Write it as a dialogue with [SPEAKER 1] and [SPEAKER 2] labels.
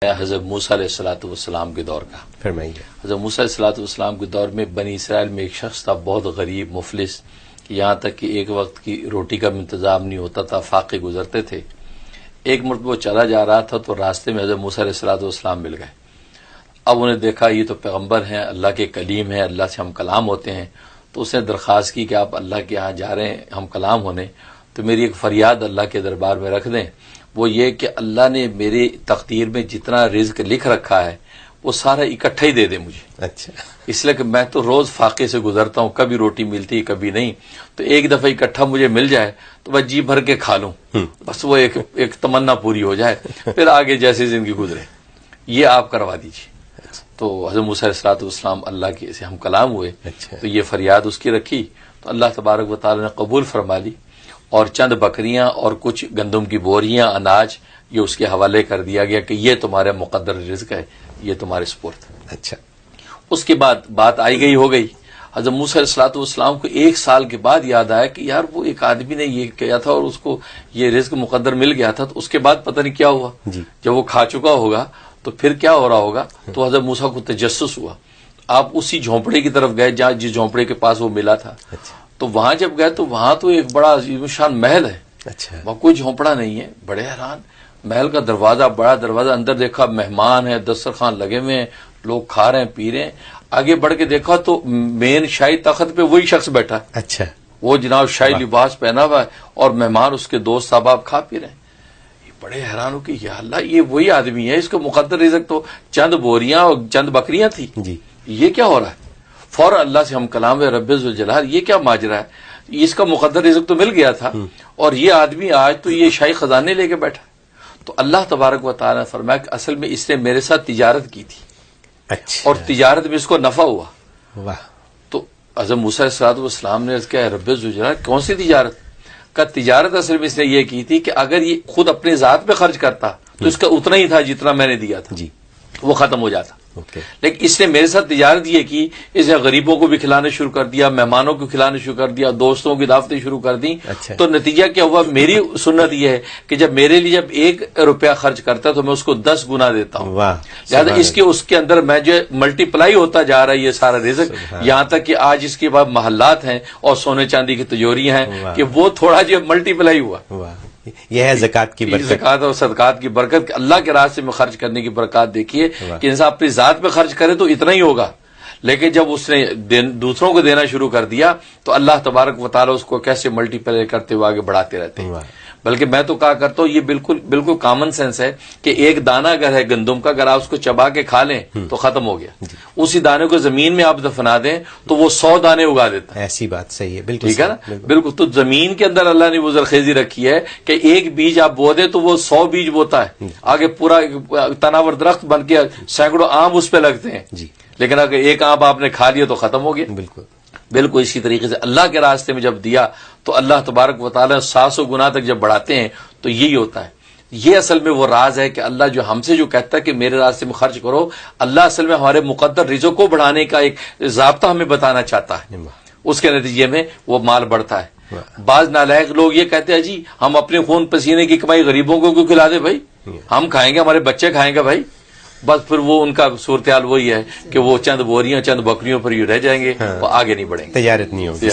[SPEAKER 1] حضرت موسیٰ علیہ السلام کے دور کا
[SPEAKER 2] فرمائیے۔
[SPEAKER 1] حضرت موسیٰ علیہ السلام کے دور میں بنی اسرائیل میں ایک شخص تھا، بہت غریب مفلس، یہاں تک کہ ایک وقت کی روٹی کا بھی انتظام نہیں ہوتا تھا، فاقے گزرتے تھے۔ ایک مرتبہ وہ چلا جا رہا تھا تو راستے میں حضرت موسیٰ علیہ السلام مل گئے۔ اب انہیں دیکھا یہ تو پیغمبر ہیں، اللہ کے کلیم ہیں، اللہ سے ہم کلام ہوتے ہیں، تو اس نے درخواست کی کہ آپ اللہ کے یہاں جا رہے ہیں ہم کلام ہونے، تو میری ایک فریاد اللہ کے دربار میں رکھ دیں، وہ یہ کہ اللہ نے میری تقدیر میں جتنا رزق لکھ رکھا ہے وہ سارا اکٹھا ہی دے دے مجھے۔
[SPEAKER 2] اچھا،
[SPEAKER 1] اس لیے کہ میں تو روز فاقے سے گزرتا ہوں، کبھی روٹی ملتی کبھی نہیں، تو ایک دفعہ اکٹھا مجھے مل جائے تو میں جی بھر کے کھا لوں، بس وہ ایک تمنا پوری ہو جائے، پھر آگے جیسی زندگی گزرے، یہ آپ کروا دیجیے۔ تو حضرت موسیٰ علیہ السلام اللہ کے سے ہم کلام ہوئے، تو یہ فریاد اس کی رکھی تو اللہ تبارک و تعالی نے قبول فرما لی، اور چند بکریاں اور کچھ گندم کی بوریاں، اناج، یہ اس کے حوالے کر دیا گیا کہ یہ تمہارے مقدر رزق ہے، یہ تمہارے سپرد۔
[SPEAKER 2] اچھا،
[SPEAKER 1] اس کے بعد بات آئی گئی ہو گئی۔ حضرت موسیٰ علیہ السلام کو ایک سال کے بعد یاد آیا کہ یار وہ ایک آدمی نے یہ کیا تھا اور اس کو یہ رزق مقدر مل گیا تھا، تو اس کے بعد پتہ نہیں کیا ہوا، جب وہ کھا چکا ہوگا تو پھر کیا ہو رہا ہوگا۔ تو حضرت موسیٰ کو تجسس ہوا، آپ اسی جھونپڑے کی طرف گئے جہاں جس جھونپڑے کے پاس وہ ملا تھا، تو وہاں جب گئے تو وہاں تو ایک بڑا عظیم شان محل ہے، وہاں کوئی جھونپڑا نہیں ہے، بڑے حیران، محل کا دروازہ، بڑا دروازہ، اندر دیکھا مہمان ہیں، دسترخوان لگے ہوئے ہیں، لوگ کھا رہے ہیں پی رہے ہیں، آگے بڑھ کے دیکھا تو مین شاہی تخت پہ وہی شخص بیٹھا،
[SPEAKER 2] اچھا،
[SPEAKER 1] وہ جناب شاہی لباس پہنا ہوا ہے اور مہمان اس کے دوست احباب کھا پی رہے ہیں۔ بڑے حیران ہو کہ یا اللہ یہ وہی آدمی ہے، اس کو مقدر رزق تو چند بوریاں اور چند بکریاں تھی، یہ کیا ہو رہا ہے؟ فوراً اللہ سے ہم کلام رب ذوالجلال، یہ کیا ماجرا ہے؟ اس کا مقدر رزق تو مل گیا تھا اور یہ آدمی آج تو یہ شاہی خزانے لے کے بیٹھا۔ تو اللہ تبارک و تعالیٰ نے فرمایا کہ اصل میں اس نے میرے ساتھ تجارت کی تھی، اور تجارت میں اس کو نفع ہوا۔ تو حضرت موسیٰ علیہ السلام نے کہا رب ذوالجلال کون سی تجارت؟ کا تجارت اصل میں اس نے یہ کی تھی کہ اگر یہ خود اپنے ذات پہ خرچ کرتا تو اس کا اتنا ہی تھا جتنا میں نے دیا تھا، وہ ختم ہو جاتا، لیکن اس نے میرے ساتھ تجارت یہ کی، اس نے غریبوں کو بھی کھلانا شروع کر دیا، مہمانوں کو کھلانا شروع کر دیا، دوستوں کی دعوتیں شروع کر دی۔ تو نتیجہ کیا ہوا؟ میری سنت یہ ہے کہ جب میرے لیے جب 1 روپیہ خرچ کرتا ہے تو میں اس کو 10 گنا دیتا ہوں، لہٰذا اس کے اندر میں جو ملٹی پلائی ہوتا جا رہا ہے یہ سارا رزق، یہاں تک کہ آج اس کے بعد محلات ہیں اور سونے چاندی کی تجوریاں ہیں کہ وہ تھوڑا جو ملٹی پلائی ہوا۔
[SPEAKER 2] یہ ہے زکوٰۃ کی برکت،
[SPEAKER 1] زکوٰۃ اور صدقات کی برکت، کہ اللہ کے راستے میں خرچ کرنے کی برکات دیکھیے کہ انسان اپنی ذات پہ خرچ کرے تو اتنا ہی ہوگا، لیکن جب اس نے دوسروں کو دینا شروع کر دیا تو اللہ تبارک و تعالیٰ اس کو کیسے ملٹی پلائی کرتے ہوئے آگے بڑھاتے رہتے ہیں۔ بلکہ میں تو کہا کرتا ہوں یہ بالکل کامن سینس ہے کہ ایک دانہ اگر ہے گندم کا، اگر آپ اس کو چبا کے کھا لیں تو ختم ہو گیا، اسی دانے کو زمین میں آپ دفنا دیں تو وہ 100 دانے اگا دیتا ہے۔
[SPEAKER 2] ایسی بات صحیح ہے، بالکل
[SPEAKER 1] ٹھیک ہے نا، بالکل۔ تو زمین کے اندر اللہ نے وہ زرخیزی رکھی ہے کہ ایک بیج آپ بو دیں تو وہ 100 بیج بوتا ہے، آگے پورا تناور درخت بن کے سینکڑوں آم اس پہ لگتے ہیں، لیکن اگر ایک آم آپ نے کھا لیا تو ختم ہو گیا۔ بالکل اسی طریقے سے اللہ کے راستے میں جب دیا تو اللہ تبارک و تعالیٰ 700 گنا تک جب بڑھاتے ہیں تو یہی ہوتا ہے۔ یہ اصل میں وہ راز ہے کہ اللہ جو ہم سے جو کہتا ہے کہ میرے راستے میں خرچ کرو، اللہ اصل میں ہمارے مقدر رزق کو بڑھانے کا ایک ضابطہ ہمیں بتانا چاہتا ہے، اس کے نتیجے میں وہ مال بڑھتا ہے۔ بعض نالائق لوگ یہ کہتے ہیں جی ہم اپنے خون پسینے کی کمائی غریبوں کو کیوں کھلا دیں بھائی، ہم کھائیں گے ہمارے بچے کھائیں گے بھائی، بس پھر وہ ان کا صورتحال وہی ہے کہ وہ چند بوریاں چند بکریوں پر ہی رہ جائیں گے، وہ آگے نہیں بڑھیں گے،
[SPEAKER 2] تجارت نہیں ہوگی۔